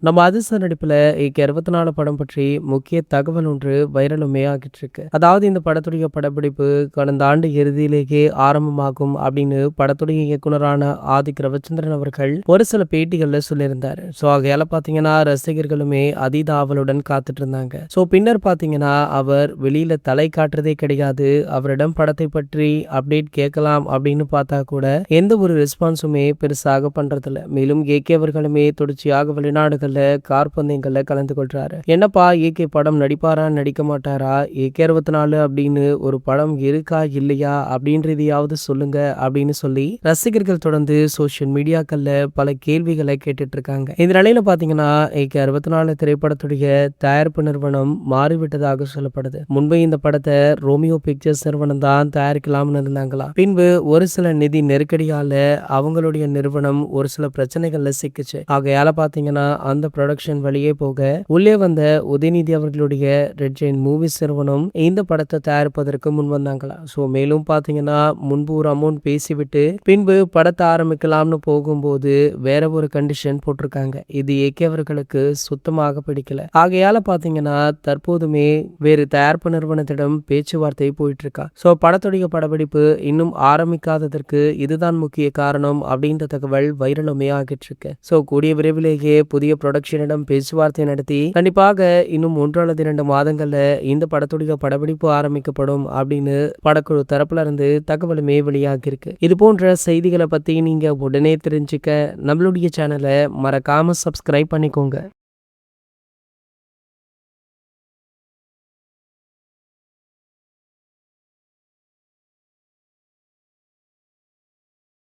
நம்ம அதிர்ஷ்ட நடிப்புல இயக்கிய 64 படம் பற்றி முக்கிய தகவல் ஒன்று வைரலுமே ஆகிட்டு இருக்கு. அதாவது இந்த படத்துடைய படப்பிடிப்பு கடந்த ஆண்டு இறுதியிலேயே ஆரம்பமாகும் அப்படின்னு படத்துடைய இயக்குனரான ஆதிக் ரவிச்சந்திரன் அவர்கள் ஒரு சில பேட்டிகள்ல சொல்லியிருந்தாரு. ஸோ ஆகையால பாத்தீங்கன்னா ரசிகர்களுமே அதீத ஆவலுடன் காத்துட்டு இருந்தாங்க. ஸோ பின்னர் பாத்தீங்கன்னா அவர் வெளியில தலை காட்டுறதே கிடையாது. அவரிடம் படத்தை பற்றி அப்டேட் கேட்கலாம் அப்படின்னு பார்த்தா கூட எந்த ஒரு ரெஸ்பான்ஸுமே பெருசாக பண்றதில்ல. மேலும் ஏகே அவர்களுமே தொடர்ச்சியாக வெளிநாடுகள் கார்பந்தயங்கள்ல கலந்து கொள்றாரு. என்னப்பா ஏகே படம் நடிப்பாரா நடிக்க மாட்டாரா, ஏகே 64 அப்படின்னு ஒரு படம் இருக்கா இல்லையா அப்படின்றதையாவது சொல்லுங்க அப்படின்னு சொல்லி ரசிகர்கள் தொடர்ந்து சோசியல் மீடியாக்கள்ல பல கேள்விகளை கேட்டுட்டு இருக்காங்க. இந்த நிலையில பாத்தீங்கன்னா ஏகே 64 திரைப்படத்துடைய தயாரிப்பு நிறுவனம் மாறிவிட்டதாக சொல்லப்படுது. முன்பு இந்த படத்தை ரோமியோ பிக்சர்ஸ் நிறுவனம் தான் தயாரிக்கலாம்னு இருந்தாங்களா. பின்பு ஒரு சில நிதி நெருக்கடியால அவங்களுடைய நிறுவனம் ஒரு சில பிரச்சனைகள்ல சிக்கிச்சு. ஆகையால பாத்தீங்கன்னா அந்த ப்ரொடக்ஷன் வழியே போக உள்ளே வந்த உதயநிதி அவர்களுடைய ரெட் ஜெயின் மூவிஸ் நிறுவனம் இந்த படத்தை தயாரிப்பதற்கு முன் வந்தாங்களா. ஸோ மேலும் பாத்தீங்கன்னா முன்பு ஒரு அமௌண்ட் பேசிவிட்டு பின்பு படத்தை ஆரம்பிக்கலாம்னு போகும்போது வேற ஒரு கண்டிஷன் போட்டிருக்காங்க. இது ஏகே அவர்களுக்கு சுத்தமாக பிடிக்கல. ஆகையால பாத்தீங்கன்னா தற்போதுமே வேறு தயாரிப்பு நிறுவனத்திடம் பேச்சுவார்த்தை போயிட்டு இருக்கா. ஸோ படத்துடைய படப்பிடிப்பு இன்னும் ஆரம்பிக்காததற்கு இதுதான் முக்கிய காரணம் அப்படின்ற தகவல் வைரலுமே ஆகிட்டு இருக்கு. ஸோ கூடிய விரைவிலேயே புதிய ப்ரொடக்ஷனிடம் பேச்சுவார்த்தை நடத்தி கண்டிப்பாக இன்னும் 1 அல்லது 2 மாதங்கள்ல இந்த படத்துடைய படப்பிடிப்பு ஆரம்பிக்கப்படும் அப்படின்னு படக்குழு தரப்புல இருந்து தகவலுமே வெளியாகி இருக்கு. இது போன்ற செய்திகளை பத்தி நீங்க உடனே தெரிஞ்சுக்க நம்மளுடைய சேனலை மறக்காம சப்ஸ்கிரைப் பண்ணிக்கோங்க.